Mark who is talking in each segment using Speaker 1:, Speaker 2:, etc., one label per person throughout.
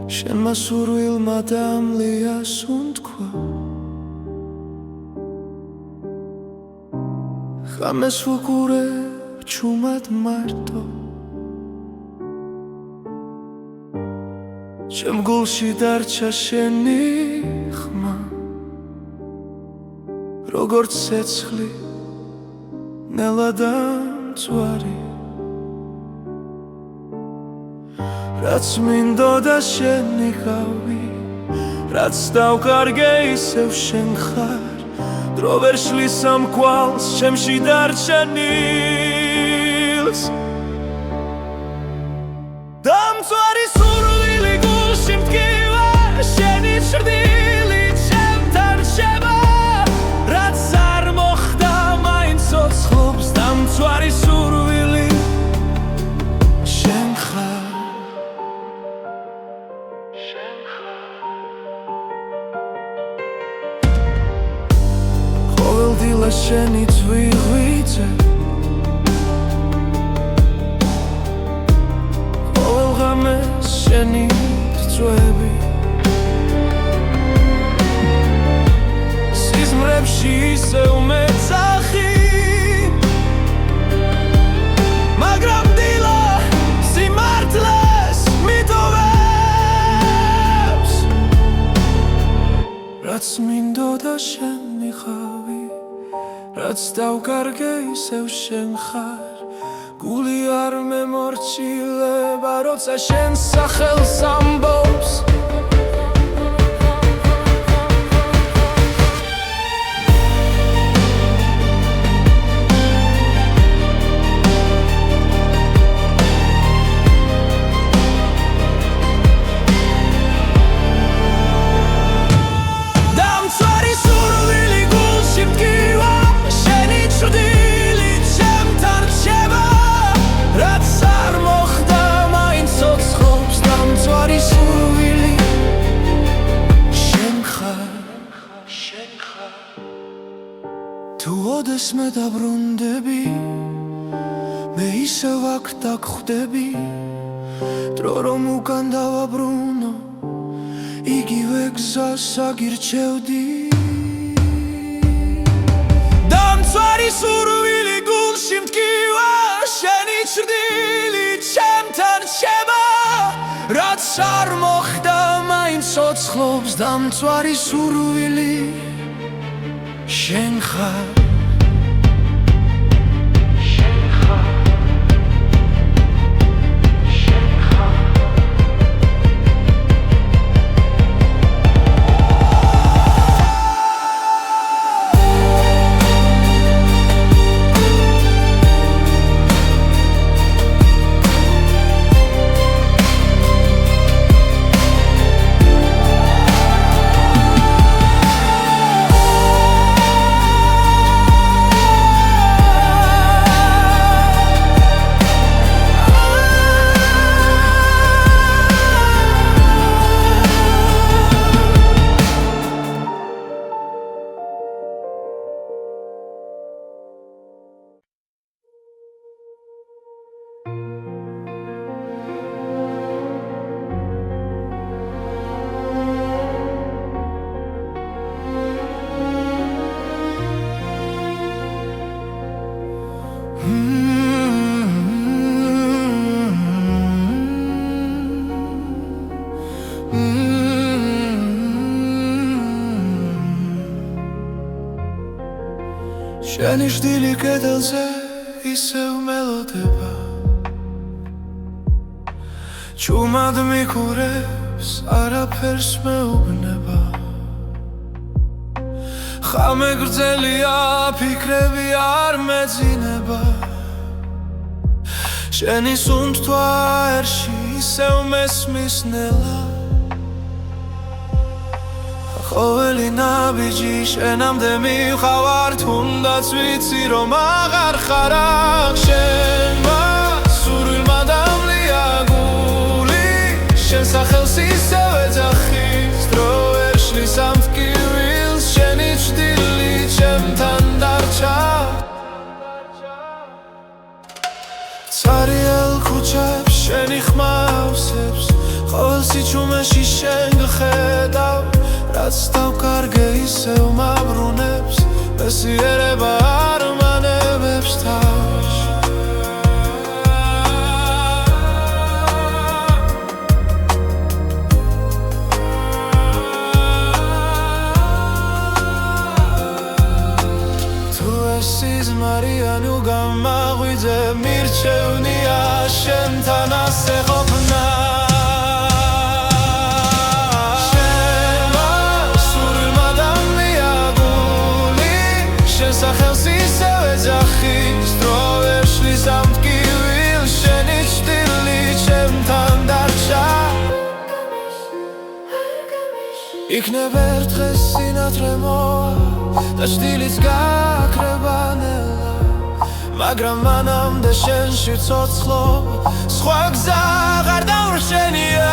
Speaker 1: შენმა სურვილმა დამლია სუნთქვა ხამეს ვუყურებ ჩუმად მარტო ჩემ გულში დარჩა შენი ხმა როგორც ცეცხლი ნელა დამწვარი რაც მინდოდა შენი ხავი რაც დავკარგე ისევ შენ ხარ დრო ვერ შლის ამ კვალს ჩემში დარჩენილს დამწვარი სურვილი გულში მტკივა შენი ჭრდილი ჩემთან რჩება რაც არ მოხდა მაინც ცოცხლობს დამწვარი სურვილი შენ ხარ ყოველდღილა შენი ძვირღვიძე ყოველ ღამეს შენი რწვევი სიზმრებში ისევ მეძახი მაგრამ დილა სიმართლეს მიტოვებს რაც მინდოდა შენი ხავი რაც დავკარგე ისევ შენ ხარ გული არ მემორჩილება როცა შენ სახელს ამბობს თუ ოდესმე დაბრუნდები მე ისევ აქ დაგხვდები დრო რომ უკან დავაბრუნო იგივე გზას აგირჩევდი დამწვარი სურვილი გულში მტკივა შენი ჭრდილი ჩემთან რჩება რაც არ მოხდა მაინც ცოცხლობს დამწვარი სურვილი შენ ხარ შენი ჭრდილი კედელზე ისევ მელოდება ჩუმად მიყურებს არაფერს მეუბნება ხამე გრძელია ფიქრები არ მეძინება შენი სუნთქვა ერში ისევ მესმის ნელა ყოველი ნაბიჯი შენამდე მივხავარ თუნდაც ვიცი რომ აღარ ხარ აქ შენმა სურვილმა დამლია გული შენ სახელს ისევ ეძახის დრო ვერ შლის ამ ტკივილს შენი ჭრდილი ჩემთან დარჩა ცარიელ ქუჩებს შენი ხმა ავსებს ყოველ სიჩუმეში შენ გხედავ რაც დავკარგე ისევ მაბრუნებს მესიერება არ მანებებს თავს თუ ეს სიზმარიანი უგამაღვიძე მირჩევნია შენთან ასე ყოფნა სახელს ისევ ეძახის დრო ვერ შლის ამ ტკივილს შენი ჭრილი ჩემთან დარჩა იქნებ ერთ დღეს სინათლე მოვა და ჭდილიც გაქრება ნელა მაგრამ მანამდე შენში ცოცხლობა სხვა გზა აღარ დავრშენია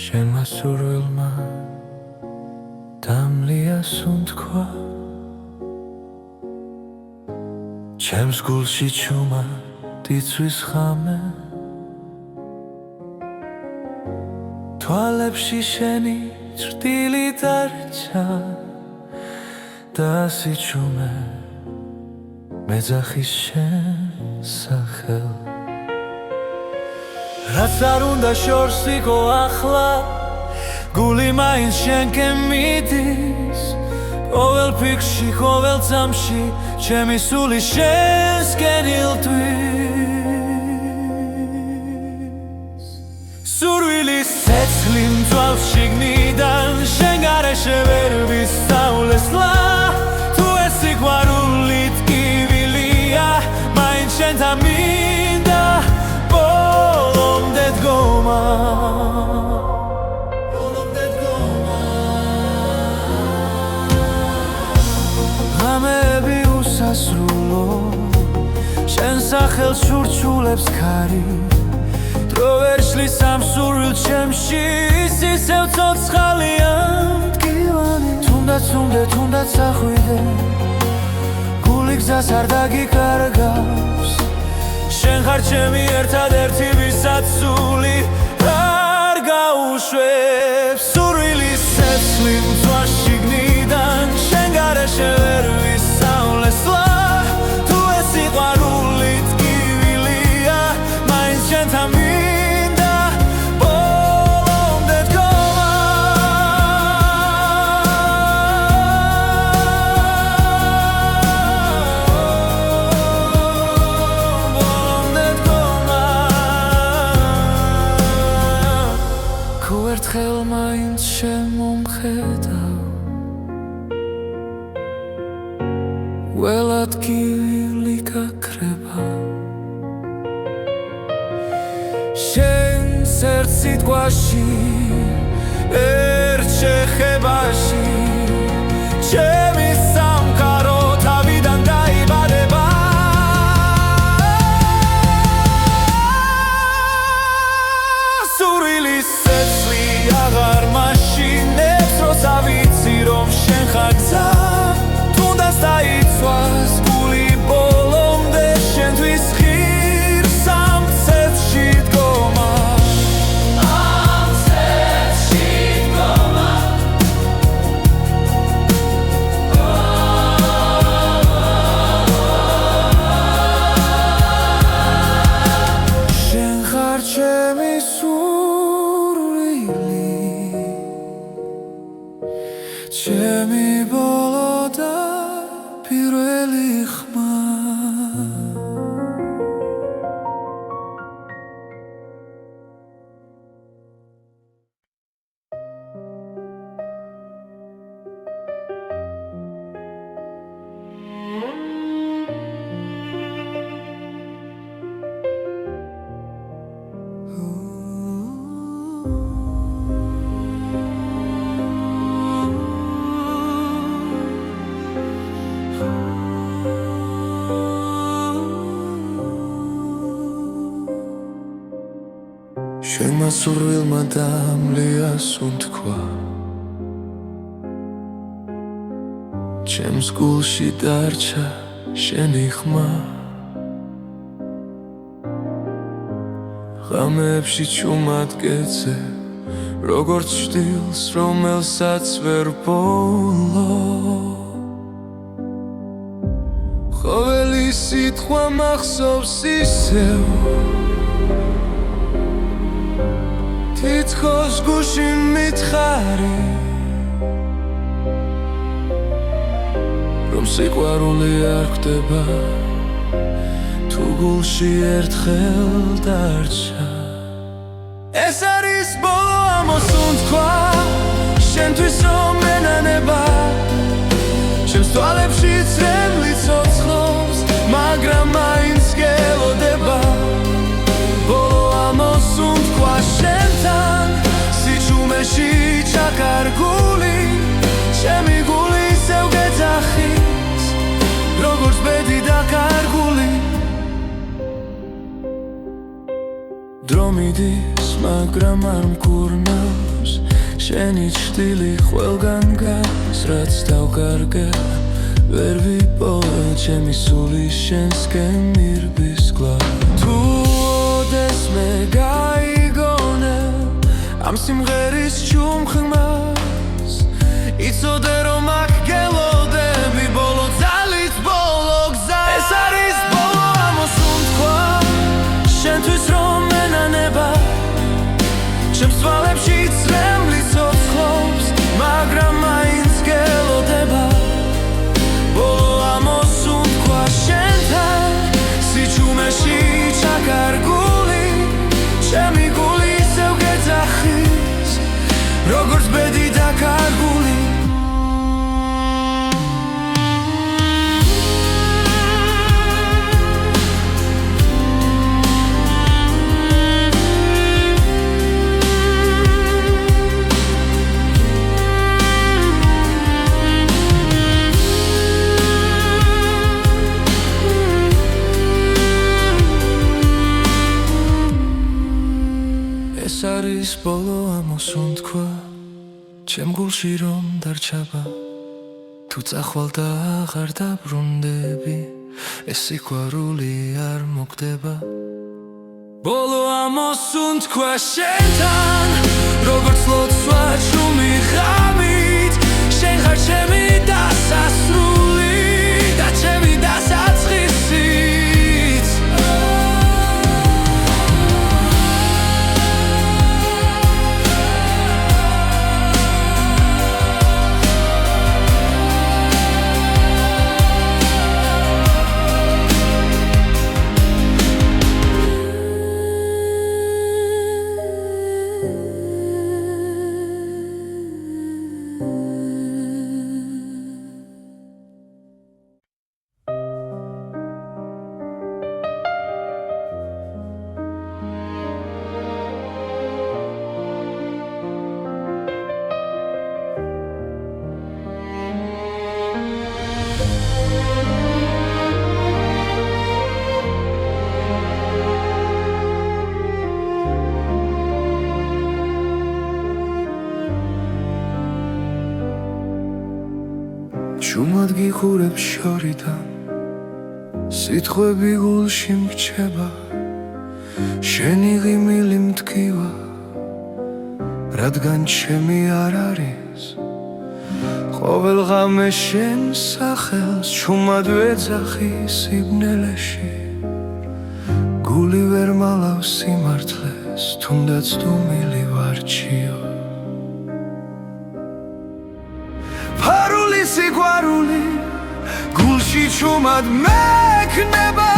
Speaker 1: შენმა სურვილმა დამლია სუნთქვა ჩემს გულში ჩუმა დიცვის ხამე თვალებში შენი ჭრილი დარჩა და ასიჩუმე მეძახის შენ სახელ რაც არ უნდა შორს იყო ახლა გული მაინც შენკენ მიდის ყოველ ფიქრში ყოველ წამში ჩემი სული შენსკენ ილტვის სურვილის ცეცხლი მწვავს შიგნიდან შენ გარეშე ვერ ვისწავლესლა თუ ეს სიყვარული ტკივილია მაინც შენთან მინდა ღამეები უსასრულო შენ სახელს შურჩულებს ქარი დრო ვერ შლის ამ სურვილ ჩემში ის ისევ ცოცხალია მტკივანი თუნდაც ახვიდე გული გზას არ დაგიკარგავს შენ ხარ ჩემი ერთადერთი ვისაც სული არ გაუშვებს სურვილის ცეცხლი მწვავს შიგნიდან შენ გარეშე ვერ ვისწავლესლა თუ ეს სიყვარული ტკივილია მაინც შენთან მინდა ბოლომდე დგომა ერთხელ მაინც შემომხედავ ველად გივილი გაქრება შენს ერთ სიტყვაში ერთ შეხებაში ჩემი სამყარო თავიდან დაიბადება სურვილის ცეცხლი აღარ მაშინებს როცა ვიცი რომ შენ ხარ გზა თუნდაც დაიცვას გული ბოლომდე შენთვის ღირს ამ ცეცხლში დგომა ამ ცეცხლში ჩემი ბოლო და პირველი ხმა შენმა სურვილმა დამლიას უთქვა ჩემს გულში დარჩა შენი ხმა ღამეებში ჩუმად გეძე როგორც ჩtildeს რომელსაც ვერ ბოლო ყოველი სიტყვა მახსოვს ისევ თითქოს გულში მითხარი რომ სიყვარული არ ხდება თუ გულში ერთხელ დარჩა ეს არის ბოლო ამოსუნთქვა შენთვის რომ მენანება ჩემს თვალებში წრემლი ცოცხლობს მაგრამ მაინც გელოდება ბოლო ამოსუნთქვა შენთან სიჩუმეში ჩაკარგული ჩემი გული ისევ გეძახის როგორც ბედი დაკარგული დრო მიდის მაგრამ არ მკურნავს შენი ჩრდილი ყველგან გადის რაც დავკარგე ვერ ვიპოვა ჩემი სული შენსკენ მირბის გლავ თუ ოდეს მე გაიგონე ამ სიმღერის ჩუმხმას იცოდე რომ აქ გელოდები ბოლო ძალით ბოლო გზა ეს არის ბოლო ამოსუნთქვა შენთვის რომ მენანება ჩემს თვალებში წრემლი ცოცხლობს მაგრამ მაინც გელოდება ბოლო ამოსუნთქვა შენთან სიჩუმეში ჩაკარგული ჩემი გული ისევ გეძახის როგორც ბედი დაკარგული ეს არის ბოლო ამოსუნთქვა ჩემ გულში რომ დარჩება თუ წახვალ და აღარ დაბრუნდები ეს სიყვარული არ მოხდება ბოლო ამოსუნთქვა შენთან როგორც ლოცვა ჩუმი ღამით შენ ხარ ჩემი დასასრული და ჩემი დასაწყისიც ჩუმად გიხურებ შორიდან სიტყვები გულში მრჩება შენი ღიმილი მტკივა რადგან ჩემი არ არის ყოველ ღამე შენ სახელს ჩუმად ვეძახი სიბნელეში გული ვერ მალავს სიმართლეს თუნდაც თუ მილი ვარჩიო სიყვარული გულში ჩუმად მექნება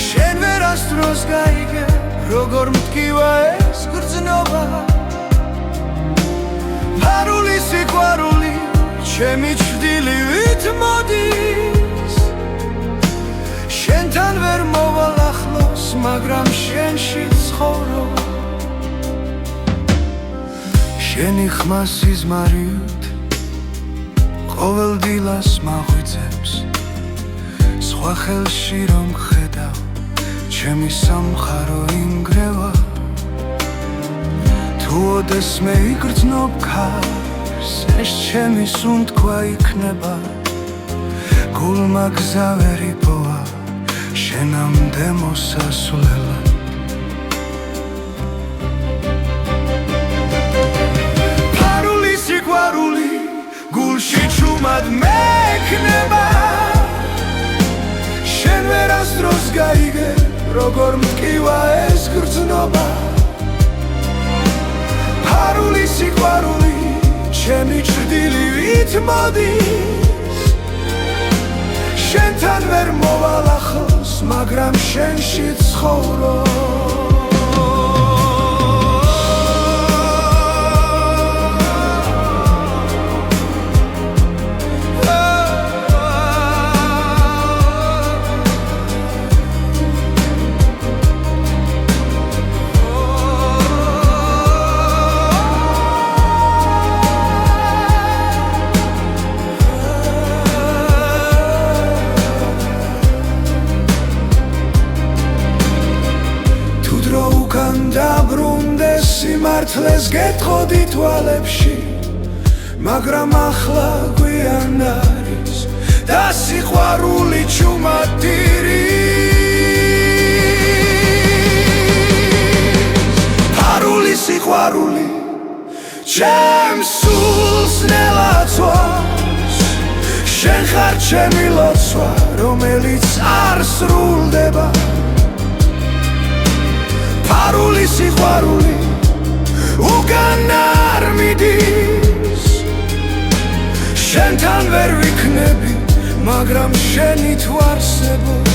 Speaker 1: შენ ვერასდროს გაიგე როგორ მტკივა ეს გრძნობა ფარული სიყვარული ჩემი ჩრდილივით მოდის შენთან ვერ მოვალ ახლოს მაგრამ შენში ცხოვრობ შენი ხმა სიზმარიოთ ყოველ დილას მაღვიძებს სხვა ხელში რომ ხედავ ჩემი სამხარო ინგრევა თუ ოდესმე იგრძნობ ქარს ეს ჩემი სუნთქვა იქნება გულმა გზა ვერ იპოვა შენამდე მოსასვლელად ფარული სიყვარული გულში ჩუმად მექნება შენ ვერასდროს გაიგე როგორ მტკივა ეს გრძნობა ფარული სიყვარული ჩემი ჩრდილივით მოდის შენთან ვერ მოვალ ახლოს მაგრამ შენში ცხოვრობ დაბრუნდეს სიმართლეს გეტყოდი თვალებში მაგრამ ახლა გვიან არის და სიყვარული ჩუმატირის ფარული სიყვარული ჩემს სულს ნელაცვავს შენ ხარ ჩემი ლოცვა რომელიც არ სრულდება ფარული სიყვარული უკან არ მიდის შენთან ვერ ვიქნები მაგრამ შენი თუ არსებობ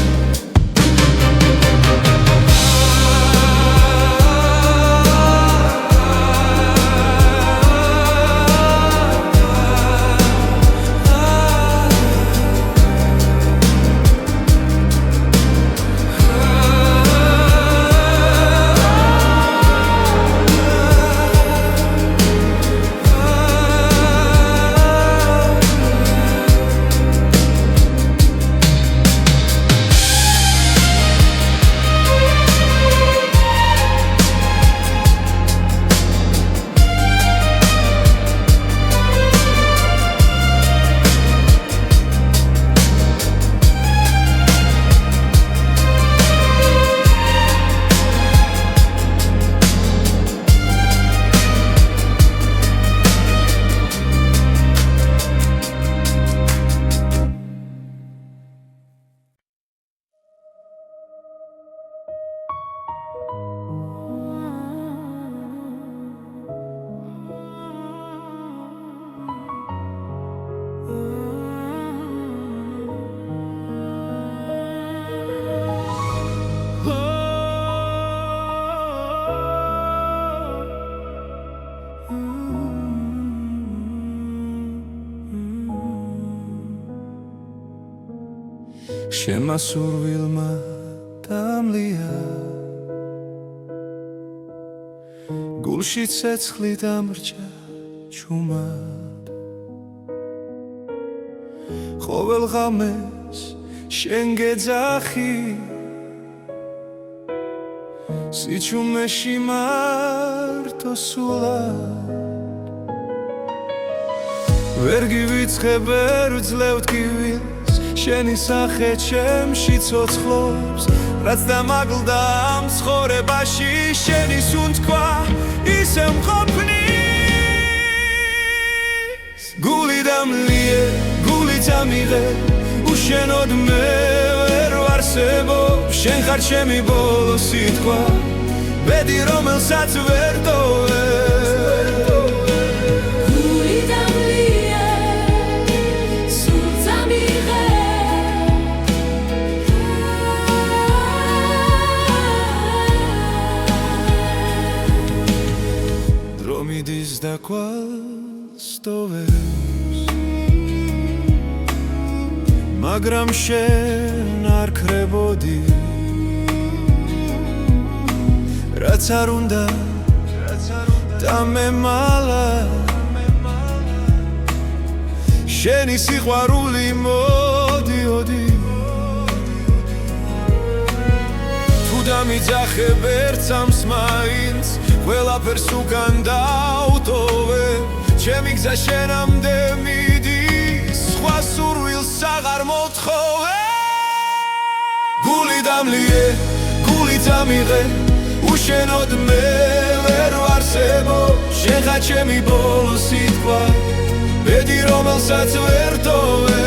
Speaker 1: შემასურვილმა დამლია გულში ცეცხლი დამრჩა ჩუმად ყოველ ღამეს შენ გეძახი სიჩუმეში მარტო სულად ვერ გივიწყებ ვერ ვძლევთ გივილს შენი სახე ჩემში ცოცხლობს რაც დამაგლდა ამ ცხოვრებაში შენი სუნთქვა ისე მყოფნის გული დამლიე გული წამიღე უშენოდ მე ვერ ვარსებობ შენ ხარ ჩემი ბოლო სიტყვა ბედი რომელსაც ვერ ტოვებ გული დამლიე რომ იდის და კვალს ტოვებს მაგრამ შენ არ ქრებოდი რაც არ უნდა და მე მალა შენი სიყვარული მოდიოდი თუ დამიძახებ ერთს მაინც ყველაფერს უკან დავტოვე ჩემი გზა შენამდე მიდის სხვა სურვილს აღარ მოთხოვე გული დამლიე გული დამიღე უშენოდ მე ვერ ვარსებო შენ ხარ ჩემი ბოლო სიტყვა ბედი რომელსაც ვერ ტოვე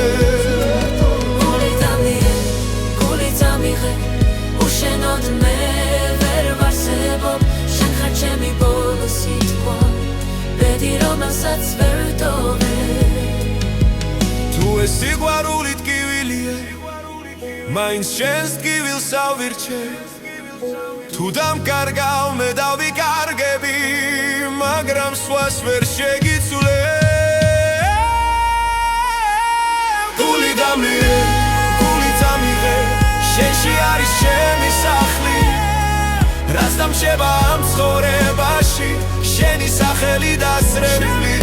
Speaker 2: გული დამლიე გული დამიღე უშენოდ მე ვერ ვარსებო შენ ხარ ჩემი ბოლო სიტყვა ბედი რომელსაც ვერ ტოვე
Speaker 1: თუ ეს სიყვარული ტკივილია მაინც შენს ტკივილს ავირჩევ თუ დამკარგავ მე დავიკარგები მაგრამ სხვას ვერ შეგიცვლე გული დამლიე გული დამიღე შენში არის ჩემი სახლი რაც დამრჩება ამ ცხოვრებაში შენი სახელი დასრებული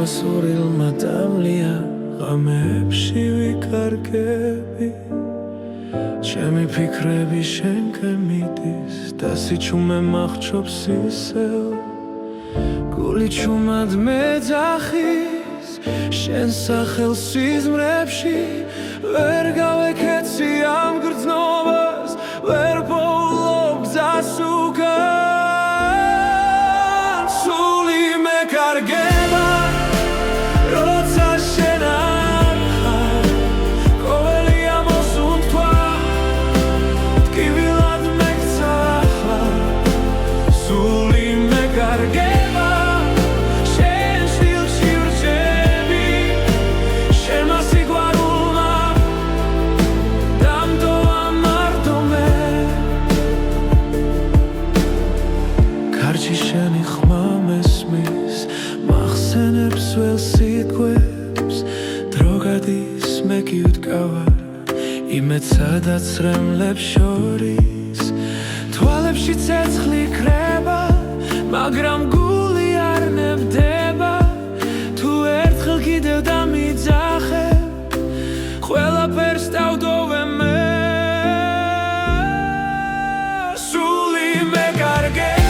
Speaker 1: სურილმა დამლია ღამებში ვიკარგები ჩემი ფიქრები შენკენ მიდის და სიჩუმე მახჩობს ისევ გული ჩუმად მეძახის შენ სახელს სიზმრებში ვერ გავეკეცი ამ გრძნობას ვერ პოულობ გზას უკან სული მეკარგება შენი ხმა მესმის მახსენებს ველს სიტყვებს დრო გადის მე კი ვდგავარ იმედ სადაც რემლებს შორის თვალებში ცეცხლი ქრება მაგრამ გული არ ნებდება თუ ერთხელ კიდევ დამიძახებ ყველაფერს დავდოვე მე სული მეკარგება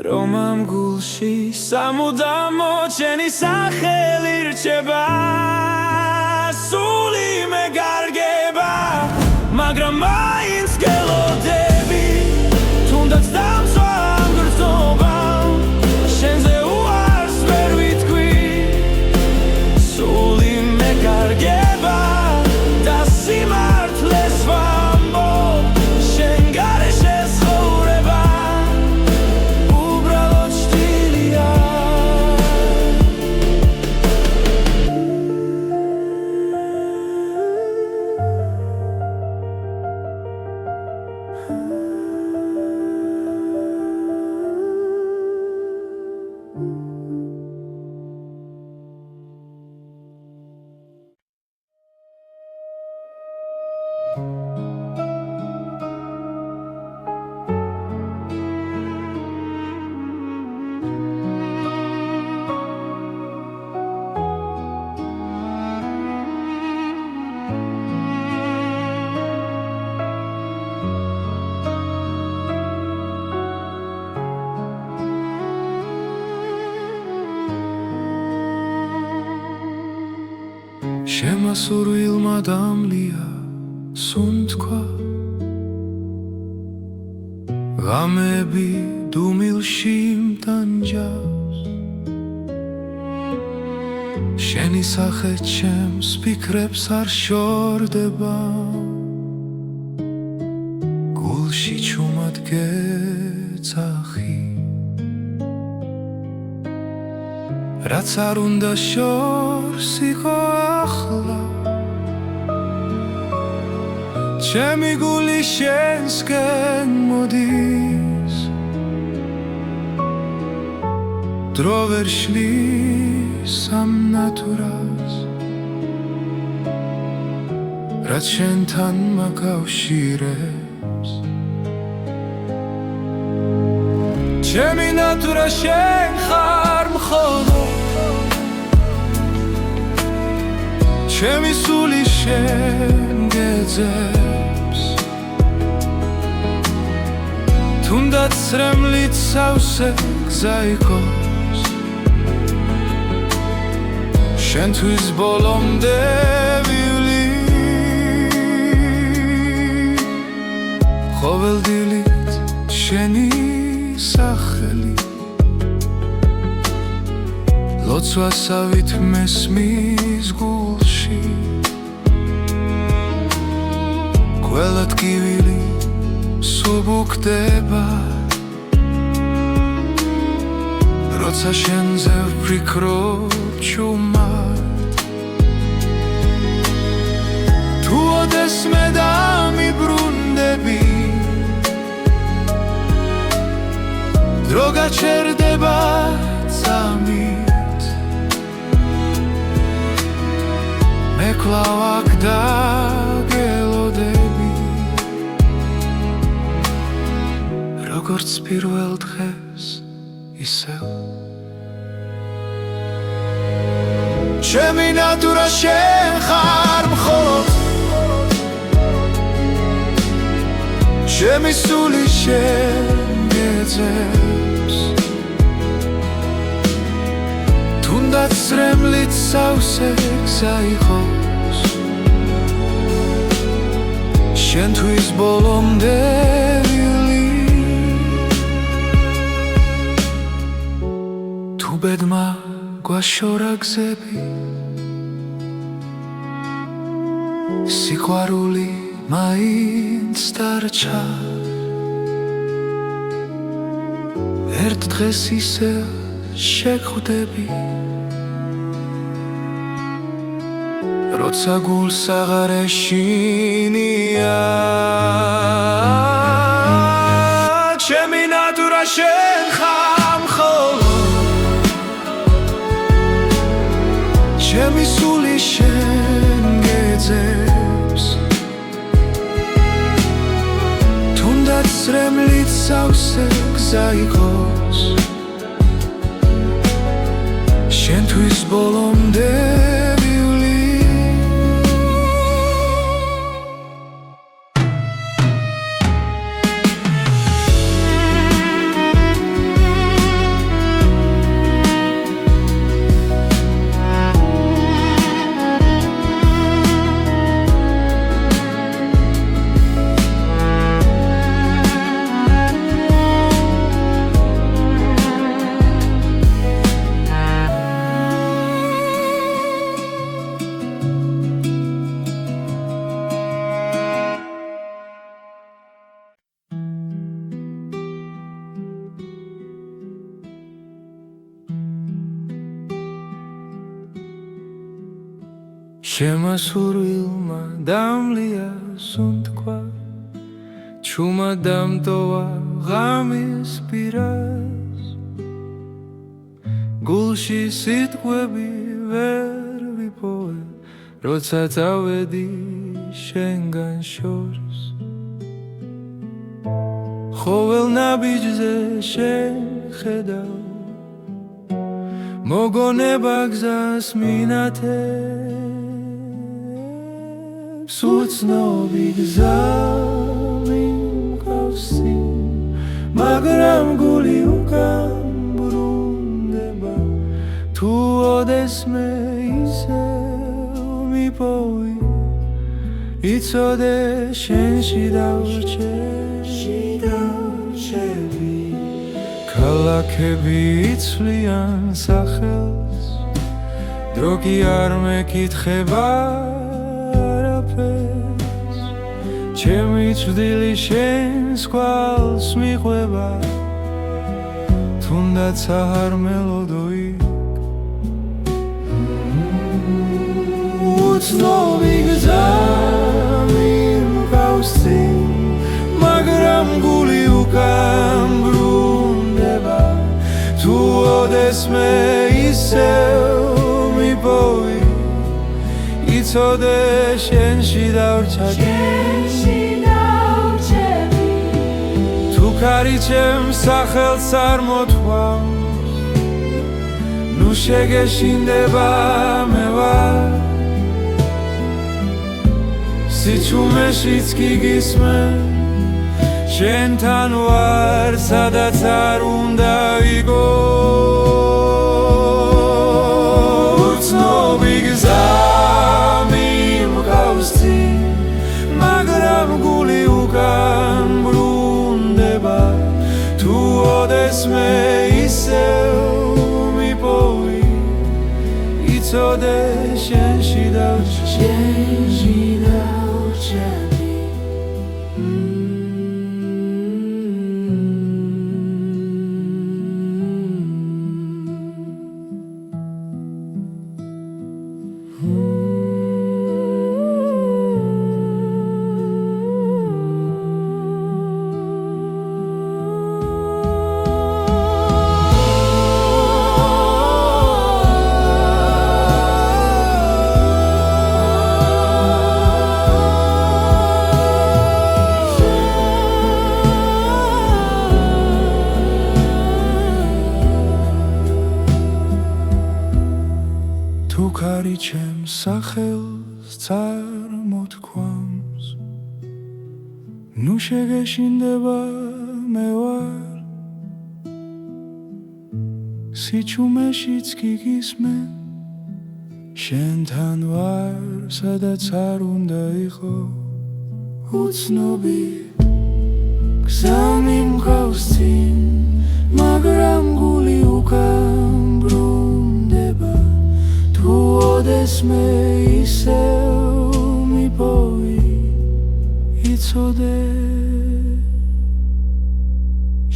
Speaker 1: რომ ამ გულში სამუდამოდ შენი სახელი ერჩება სული მეგარგება მაგრამ მაინც გელოდები თუნდაც დამცვა ამ გრძნობამ შენზე უარს ვერ ვიტყვი სული მეგარგება და სიმართლეს ვამბობ შენ გარეშე ცხოვრება უბრალოდ შტილია შემასურვილმა დამლია სუნთქვა ღამეები დუმილში მტანჯავს შენი სახე ჩემს ფიქრებს არ შორდება გულში ჩუმად გეძახი რაც არ უნდა შორს იყო ახლა ჩემი გული შენსკენ მოდის დრო ვერ შლის ამ ნატურას რაც შენთან მაკავშირებს ჩემი ნატურა შენ ხარ მხოლოდ ჩემი სული შენ გეძებს თუნდაც რემლით სავსე გზა იყოს შენთვის ბოლომდე ვივლი ყოველდილით შენი სახელი ლოცვასავით მესმის გულში ყველა ტკივილი სუბუქდება როცა შენზე ვფიქრობ ჩუმად თუ ოდეს მე დამიბრუნდები დრო გაჩერდება წამით მე კვლავ აქ დაგელოდები როგორც პირველ დღეს ისევ ჩემი ნატურა შენ ხარ მხოლოდ ჩემი სული შენ გეძებს თუნდაც რემლით სავსე გზა იყოს შენთვის ბოლომდე ვივლი თუ ბედმა გვაშორა გზები სიყვარული მაინც დარჩა ერთ დღეს ისევ შეხვდები როცა გულს აღარ ეშინია ჩემი ნატურა შენ ხარ მხოლოდ ჩემი სული შენ გეძებს თუნდაც რემლით სავსე გზა იყოს შენთვის ბოლომდე ვივლი შემასურვილმა დამლია სუნთქვა ჩუმა დამტოვა ღამის პირას გულში სიტყვები ვერ ვიპოვე როცა წავედი შენგან შორს ხოველ ნაბიჯზე შეხედავ მოგონება გზას მინათებს უცნობი გზა მიმკავსი მაგრამ გული უკან ბრუნდება თუ ოდესმე ისევ მიპოვი იცოდე შენში დავრჩები ქალაქები იცვლიან სახელს დრო კი არ მეკითხება არაფერს ჩემი წვდილი შენს კვალს მიყვება თუნდაც არ მელოდო იქ უცნობი გზა მიმკავსი მაგრამ გული უკან ბრუნდება თუ ოდესმე ისევ მიპოვი იცოდე შენში დავრჩები თუ ქარი ჩემს სახელს არ მოთქვამს ნუ შეგეშინდება მე ვარ სიჩუმეშიც კი გისმენ შენთან ვარ სადაც არ უნდა ვიგო უცნობი გზა მიმკავსი მაგრამ გული უკან ბრუნდება თუ ოდესმე ისევ მიპოვი იცოდე შენში დავრჩები თუ ქარი ჩემს სახელს წარმოთქვამს ნუ შეგეშინდება მე ვარ სიჩუმეშიც კი გისმენ შენთან ვარ სადაც არ უნდა იყო უცნობი გზა მიმკავსი მაგრამ გული უკან ბრუნდება თუ ოდესმე ისევ მიპოვი იცოდე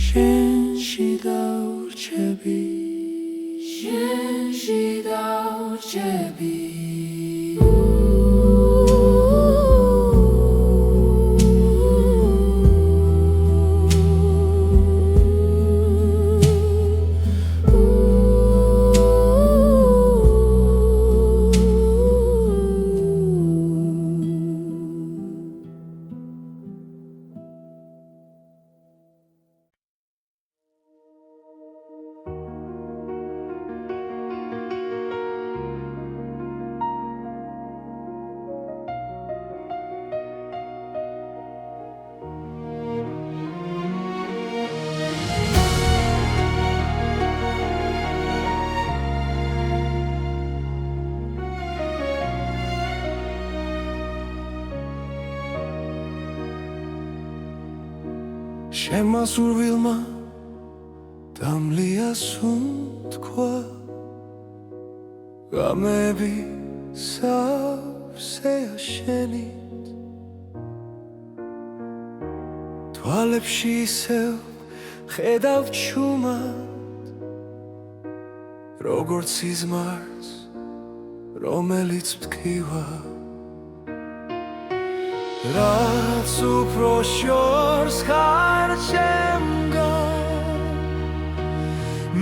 Speaker 1: შენში დავრჩები შენში დავრჩები შემასურვილმა დამლია სუნთქვა ღამეები სავსეა შენით თვალებში ისევ ხედავ ჩუმად როგორც სიზმარს რომელიც მткиვა რაც უფრო შორს ხარ ჩემგან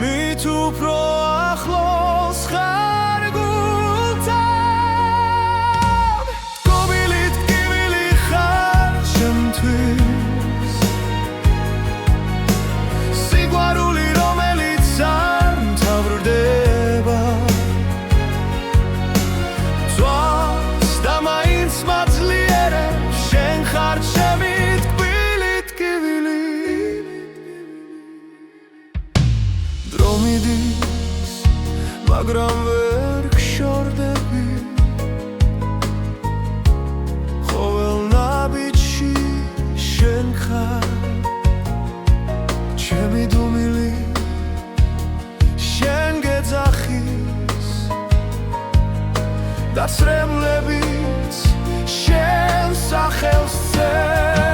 Speaker 1: მით უფრო ახლოს ხარ გულთან გობილით ტკივილი ხარ ჩემთვის სიყვარული რომელიც არ მთავრდება ძვავს და მაინც მაძლიერებს შენ ხარ ჩემი ტკბილი ტკივილი დრო მიდის მაგრამ ვერ გშორდები ყოველ ნაბიჯში შენ ხარ ჩემი დუმილი შენ გეძახის და სრემლებიც შენ სახელს წერს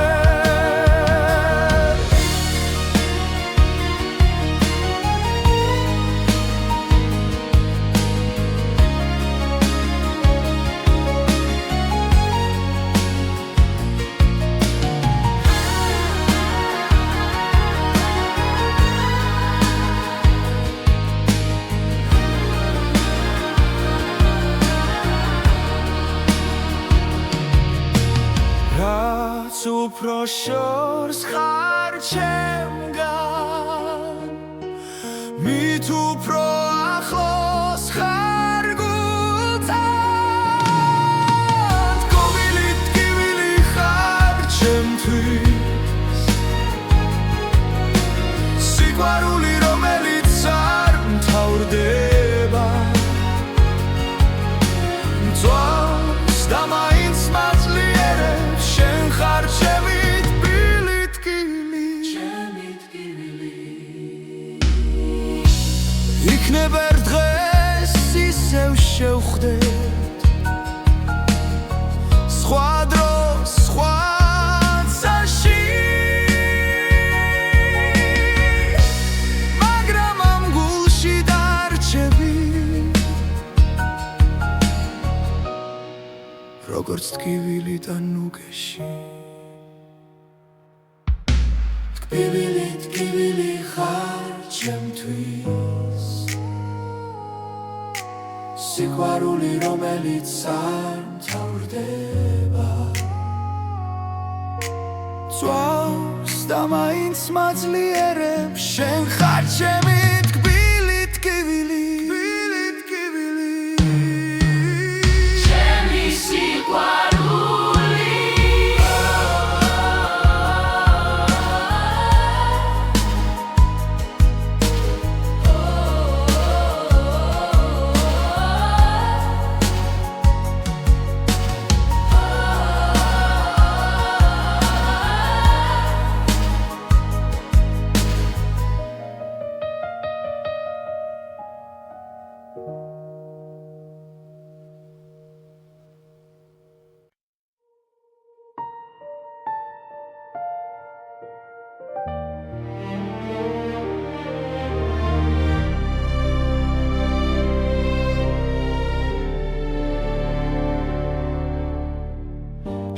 Speaker 1: რაც უფრო შორს ხარ ჩემგან მით უფრო ახლოს ხარ გულთან გობილი ტკივილი ხარ ჩემთვის სიყვარული რომელიც არ მთავრდება ძვავს და მაინც მაძლიერებს შენ ხარ ჩემი ტკბილი ტკივილი იქნება ერთ დღეს ისევ შევხვდეთ სხვა დროს სხვა წაში მაგრამ ამ გულში დარჩები როგორც ტკივილი და ნუგეში ტკბილი ტკივილი ხარ ჩემთვის სიყვარული რომელიც არ მთავრდება ძვავს და მაინც მაძლიერებს შენ ხარ ჩემი ტკბილი ტკივილი
Speaker 2: ჩემი სიყვარული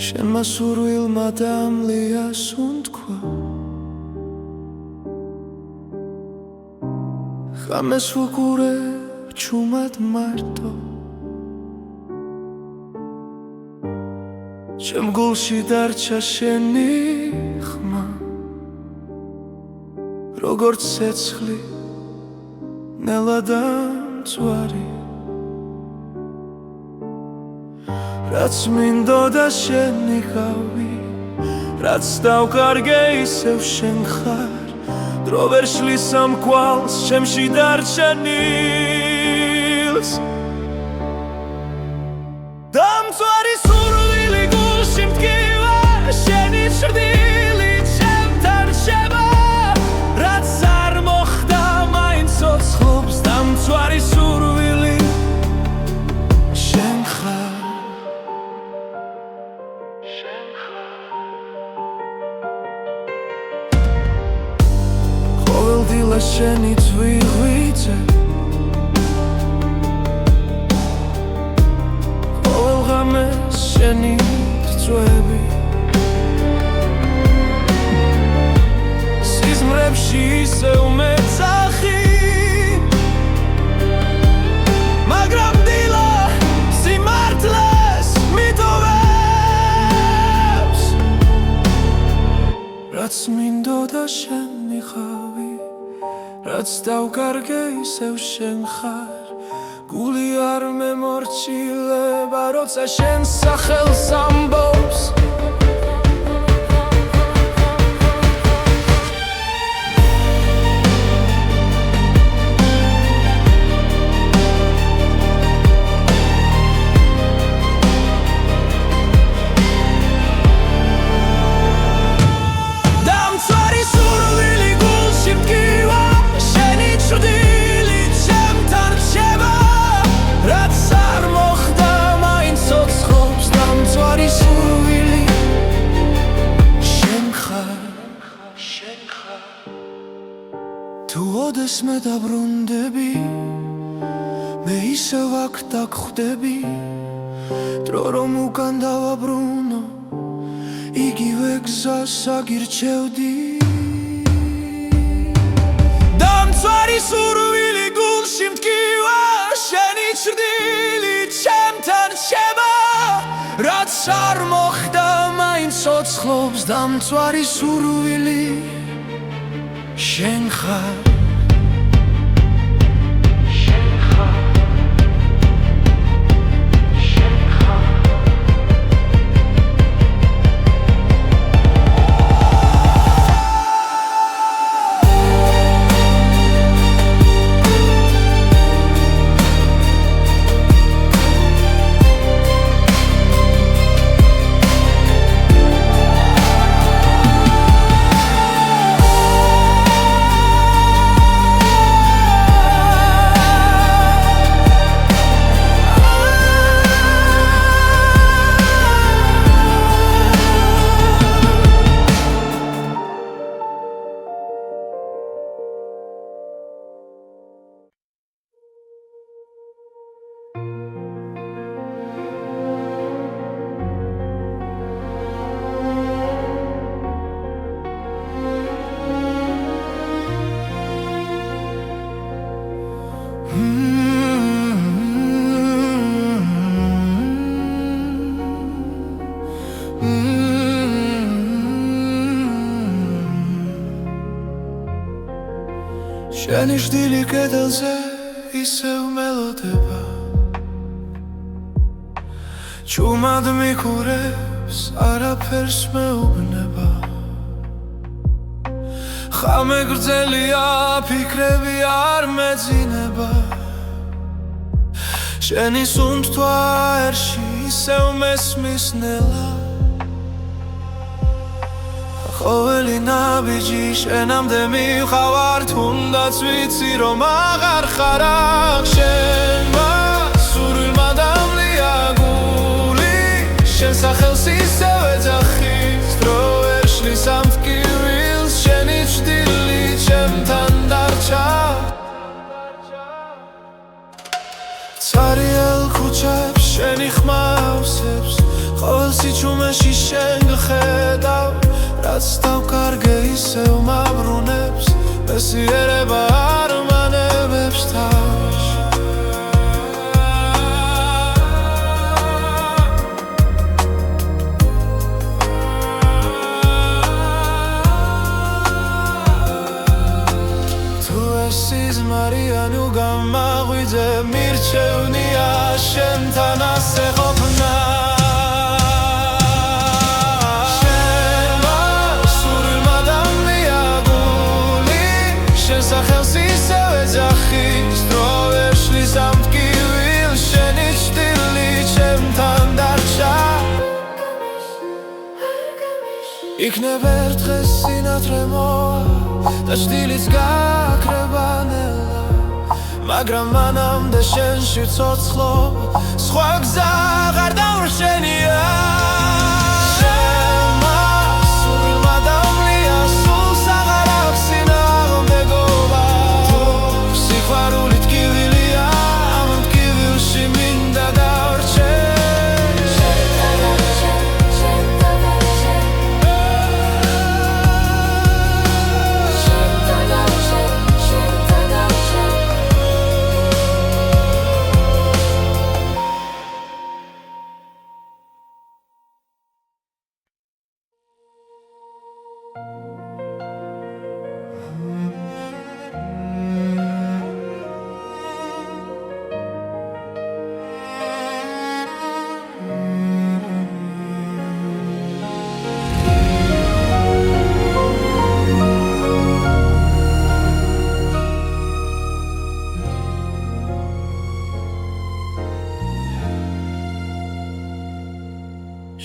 Speaker 1: შენმა სურვილმა დამლია სუნთქვა ხამეს ვუყურებ ჩუმად მარტო ჩემ გულში დარჩა შენი ხმა როგორც ცეცხლი ნელა მწვარი რაც მინდოდა შენი გავი რაც დავკარგე ისევ შენ ხარ დრო ვერ შლის ამ კვალს ჩემში დარჩენილს და მწვარი სურვილი გულში მткиვა შენი ჭრდილი ჩემთან რჩება რაც არ მოხდა მაინც ცოცხლობს და მწვარი სურვილი შენ ხარ დილა შენი ძვირღვიძე წლებში ისევ მეძახი მაგრამ დილა სიმართლეს მიტოვებს რაც მინდოდა შენ მიხავი რაც დავკარგე ისევ შენ ხარ გული არ მემორჩილება როცა შენ სახელს ამბობს თუ ოდეს მე დაბრუნდები მე ისევ აქ დაგხვდები დრო რომ უკან დავაბრუნო იგივე გზას აგირჩევდი დამცვარი სურვილი გულში მტკივა შენი ჭრდილი ჩემთან რჩება რაც არ მოხდა მაინც ცოცხლობს დამცვარი სურვილი შენ ხარ შენი ჭრდილი კედელზე ისევ მელოდება ჩუმად მიყურებს არაფერს მეუბნება ხამე გრძელია ფიქრები არ მეძინება შენი სუნთქვა ერში ისევ მესმის ნელა ყოველი ნაბიჯი შენამდე მივხავარ თუნდაც ვიცი რომ აღარ ხარ აქ შენმა სურვილმა დამლია გული შენ სახელს ისევ ეძახი დრო ვერ შლის ამ ტკივილს შენი ჭრდილი ჩემთან დარჩა ცარიელ ქუჩებს შენი ხმა ავსებს ყოველ სიჩუმეში შენ გხედავ რაც დავკარგე ისევ მაბრუნებს მესიერება არ მანებებს თავს თუ ეს სიზმარია ნუ გამაღვიძე მირჩევნია შენთან ასე ყოფნა სახელს ისევ ეძახი დრო ვერ შლის ამ ტკივილს შენი ჭრდილი ჩემთან დარჩა იქნებ ერთ დღეს სინათლე მოვა და ჭრდილიც გაქრება ნელა მაგრამ მანამდე შენში ცოცხლობ სხვა გზა აღარ დავრშენია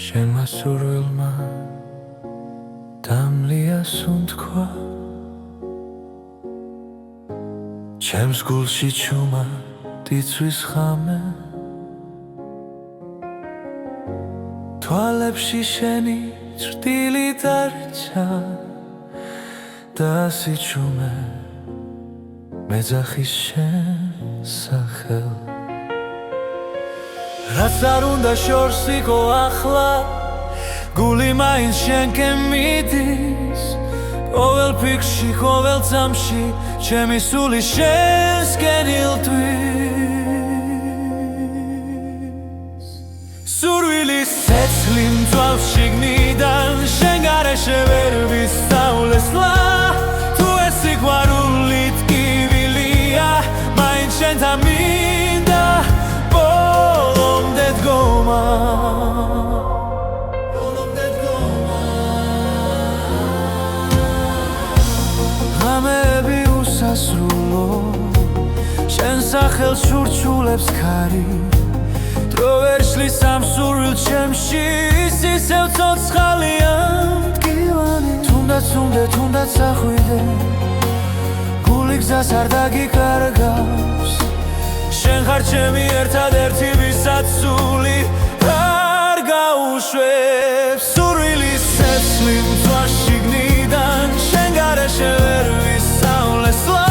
Speaker 1: შენმა სურვილმა დამლია სუნთქვა ჩემს გულში ჩუმა დიცვის ხამე თვალებში შენი ჭრტილი დარჩა და სიჩუმე მეძახის შენ სახელ რაც არ უნდა შორს იყო ახლა გული მაინც შენკენ მიდის ყოველ ფიქრში, ყოველ წამში ჩემი სული შენსკენ ილტვის სურვილის ცეცხლი მწვავს შიგნიდან შენ გარეშე ვერ ვისწავლესლა თუ ეს სიყვარული ტკივილია მაინც შენთან მინდა ბოლომდე დგომა ღამეები უსასრულო შენ სახელს შურჩულებს ქარი დრო ვერ შლის ამ სურვილ ჩემში ისევ ცოცხალია მტკივანი თუნდაც ახვიდე გული გზას არ დაგიკარგავს შენ ხარ ჩემი ერთადერთი ვისაც სული არ გაუშვებს სურვილის ცეცხლი მწვავს შიგნიდან შენ გარეშე ვერ ვისწავლესლა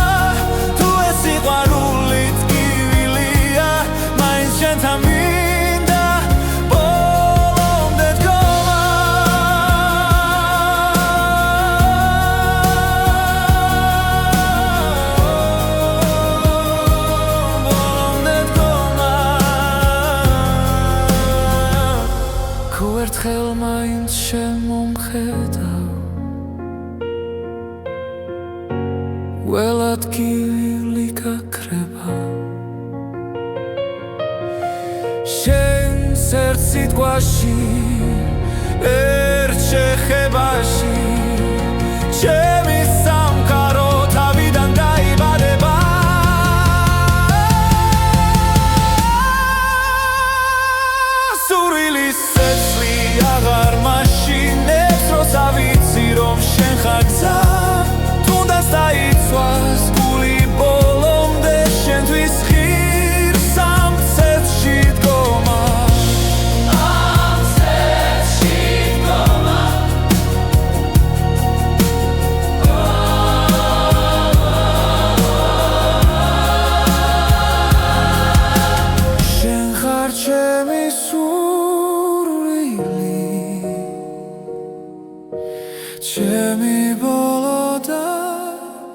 Speaker 1: თუ ეს სიყვარული ტკივილია მაინც შენთან მინდა ბოლომდე დგომა ბოლომდე დგომა თუ ერთხელ მაინც შენ მომხედავ ველად გივილი გაქრება შენს ერთ სიტყვაში ერთ შეხებაში ჩემი სამყარო თავიდან დაიბადება სურვილის ცეცხლი აღარ მაშინებს როც ავიცი რომ შენ ხარ გზა დაიცვას გული ბოლომდე შენთვის ღირს ამ ცეცხლში დგომა ამ ცეცხლში დგომა შენ ხარ ჩემი სურვილი ჩემი ბოლო და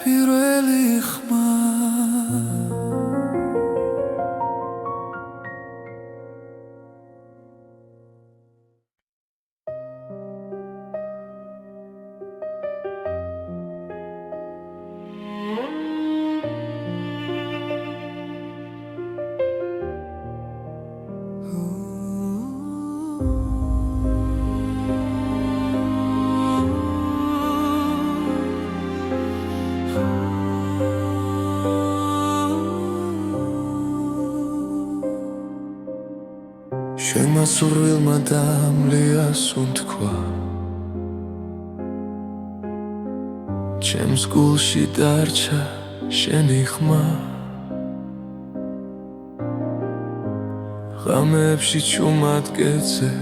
Speaker 1: პირველი ხმა შენმა სურვილმა დამლია სუნთქვა ჩემს გულში დარჩა შენი ხმა ღამეებში ჩუმად გეძე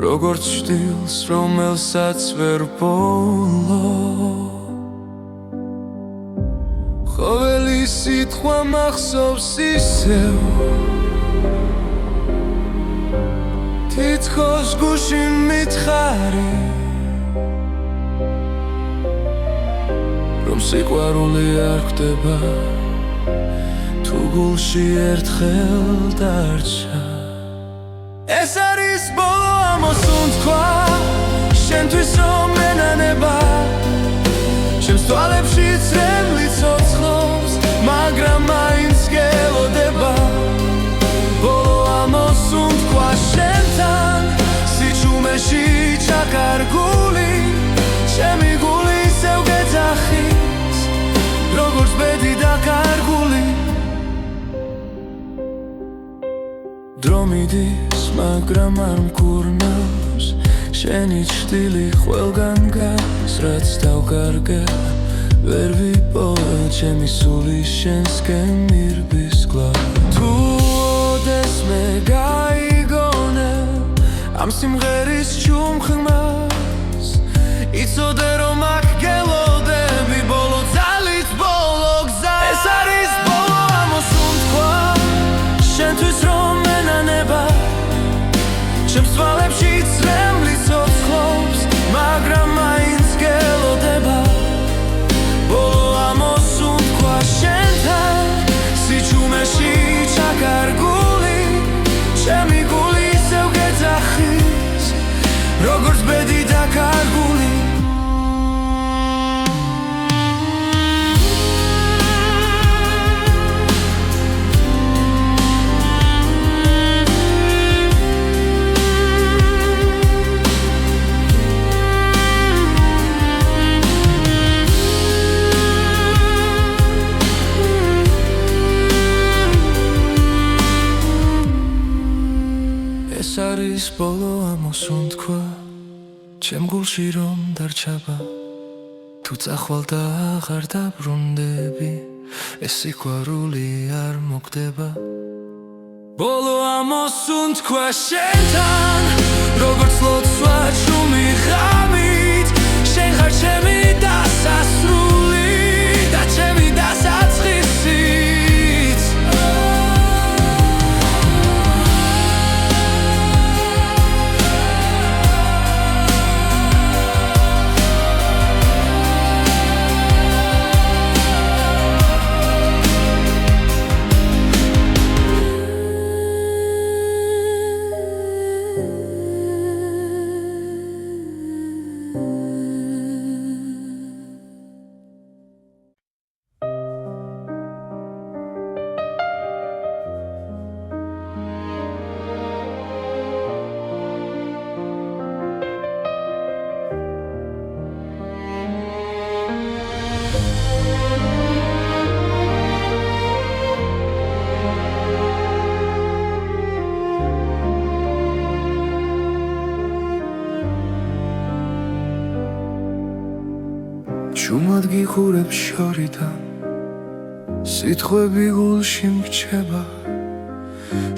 Speaker 1: როგორც ჭდილს რომელსაც ვერ ბოლო ყოველი სიტყვა მახსოვს ისევ თითქოს გულში მითხარი რომ სიყვარული არ ხდება თუ გულში ერთხელ დარჩა ეს არის ბოლო ამოსუნთქვა შენთვის რომ მენანება ჩემს თვალებში წრემლი ცოცხლობს მაგრამ მაინც გელოდება ბოლო ამოსუნთქვა შენთან სიჩუმეში ჩაკარგული ჩემი გული ისევ გეძახის როგორც ბედი დაკარგული დრო მიდის, მაგრამ არ მკურნავს შენი ჭრილი ყველგან გადის, რაც დავკარგე ვერ ვიპოვა ჩემი სული შენსკენ მირბის გლა თუ ოდეს მე გაიგონე ამ სიმღერის ჩუმხმას იცოდე რომ აქ გელოდები ბოლო ძალით ბოლო გზა ეს არის ბოლო ამოსუნთქვა შენთვის რომ მენანება ჩემს თვალებში წრემლი ცოცხლობს მაგრამ მაინც გელოდება ბოლო ამოსუნთქვა შენთან სიჩუმეში ჩაკარგული ჩემი გული ისევ გეძახის როგორც ბედი დაკარგული ეს არის ბოლო ამოსუნთქვა ჩემ გულში რომ დარჩება თუ წახვალ და აღარ დაბრუნდები ეს სიყვარული არ მოკვდება ბოლო ამოსუნთქვა შენთან როგორც ლოცვა ჩუმი ღამით შენ ხარ ჩემი დასასრული და ჩემი დასაწყისიც ჩუმად გიხურებ შორიდან სიტყვები გულში მრჩება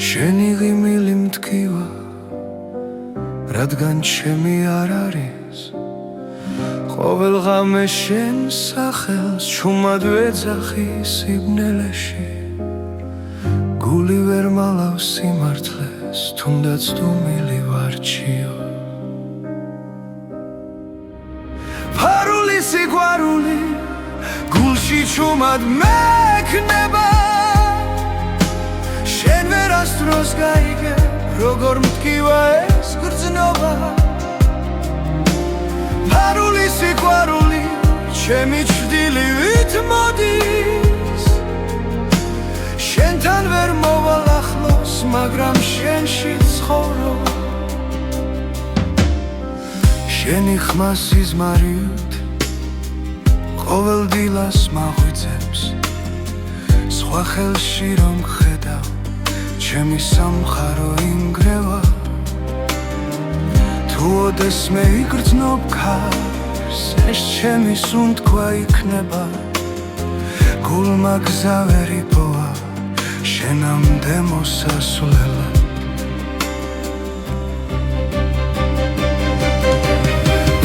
Speaker 1: შენი ღიმილი მტკივა რადგან ჩემი არ არის ყოველ ღამე შენ სახელს ჩუმად ვეძახი სიბნელეში გული ვერ მალავს სიმართლეს თუნდაც დუმილი ვარჩიო სიყვარული გულში ჩუმად მექნება შენ ვერასდროს გაიგე როგორ მტკივა ეს გრძნობა ფარული სიყვარული ჩემი ჭრდილივით მოდის შენთან ვერ მოვალ ახლოს მაგრამ შენში ცხოვრობ შენი ხმა სიზმარიოთ ყოველ დილას მაღვიძებს სხვა ხელში რომ ხედავ ჩემი სამხარო ინგრევა თუ ოდეს მე იგრძნობ ქარს ეს ჩემი სუნთქვა იქნება გულმა გზა ვერ იპოვა შენამდე მოსასვლელად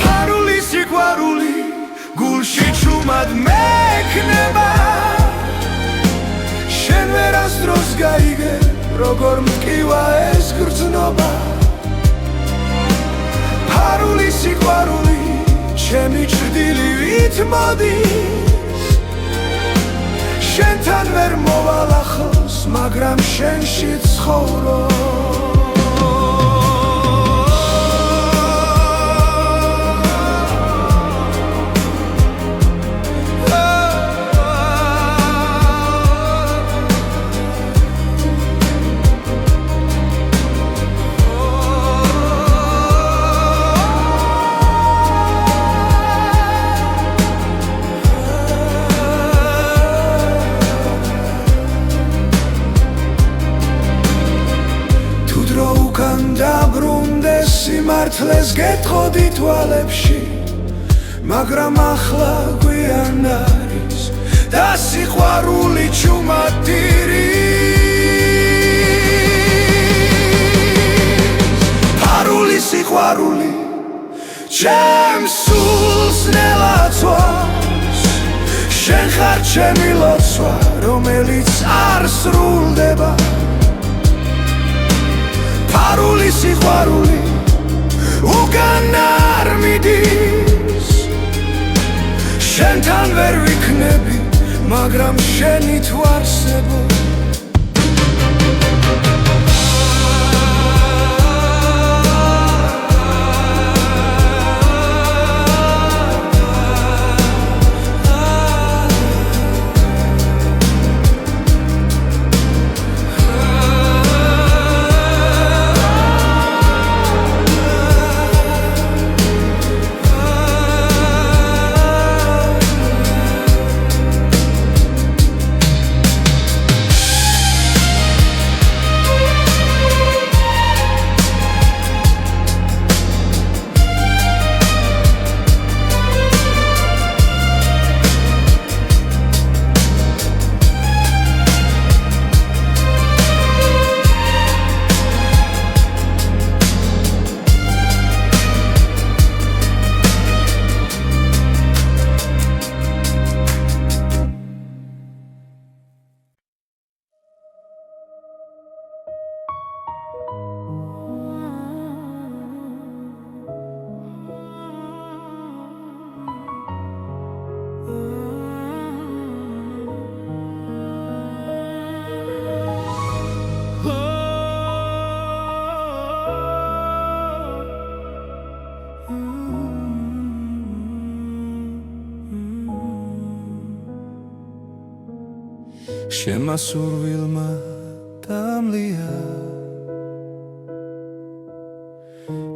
Speaker 1: ფარული სიყვარული გულში ჩუმად მექნება შენ ვერასდროს გაიგე როგორ მტკივა ეს გრძნობა ფარული სიყვარული ჩემი ჭრდილივით მოდის შენთან ვერ მოვალ ახლოს მაგრამ შენში ცხოვრობ დრო უკან დაბრუნდეს სიმართლეს გეტყოდი თვალებში მაგრამ ახლა გვიან არის და სიყვარული ჩუმატირის ფარული სიყვარული ჩემს სულს ნელაცვას შენ ხარ ჩემი ლოცვა რომელიც არ სრულდება ფარული სიყვარული უკან არ მიდის შენთან ვერ ვიქნები მაგრამ შენი თუ არსებობ შემასურვილმა დამლია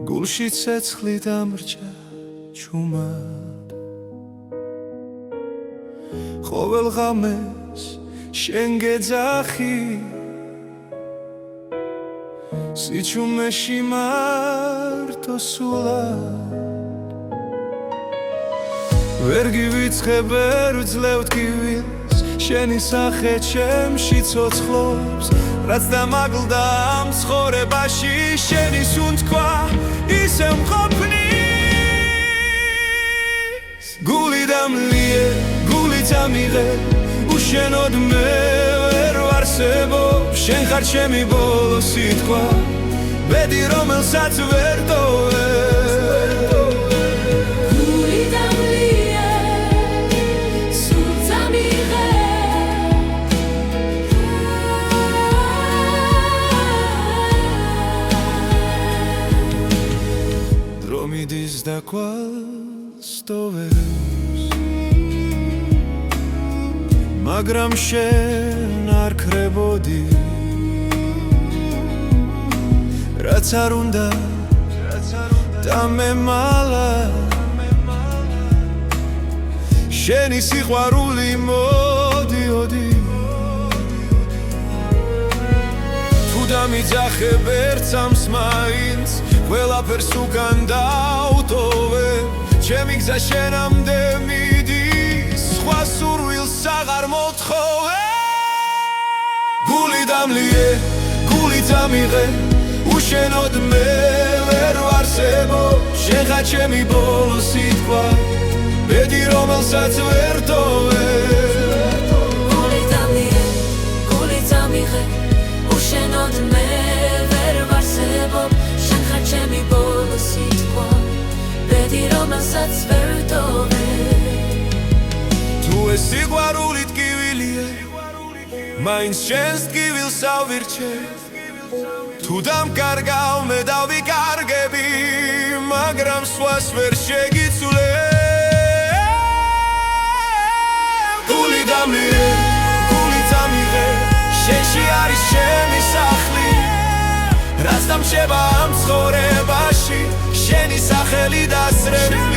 Speaker 1: გულში ცეცხლი დამრჩა ჩუმად ყოველ ღამეს შენ გეძახი სიჩუმეში მარტო სულად ვერ გივიწყებ ვერ ვძლევ ტკივილს შენი სახე ჩემში ცოცხლობს რაც დამაგლდა ამ ცხოვრებაში შენი სუნთქვა ისე მყოფნის გული დამლიე გული წამიღე უშენოდ მე ვერ ვარსებობ შენ ხარ ჩემი ბოლო სიტყვა ბედი რომელსაც ვერ ტოვე მიდის და კვალს ტოვებს მაგრამ შენ არ ქრებოდი რაც არ უნდა დამემალა შენი სიყვარული მოდიოდი თუ დამიძახებ ერთ სამს მაინც ყველაფერს უკან დავტოვე ჩემი გზა შენამდე მიდის სხვა სურვილს აღარ მოთხოვე გული დამლიე გული წამიღე უშენოდ მე ვერ ვარსებობ შენ ხარ ჩემი ბოლო სიტყვა ბედი რომელსაც ვერ ტოვე
Speaker 3: გული დამლიე გული წამიღე უშენოდ მე ვერ ვარსებობ ჩემი ბოლო სიტყვა ბედი რომელსაც ვერ ტოვე
Speaker 1: თუ ეს სიყვარული ტკივილია მაინც შენს ტკივილს ავირჩევ თუ დამკარგავ მე დავიკარგები მაგრამ სხვას ვერ შეგიცვლე გული დამლიე გული წამიღე შენში არის ჩემი სახლი რაც დამრჩება ამ ცხოვრებაში შენი სახელი დასრებ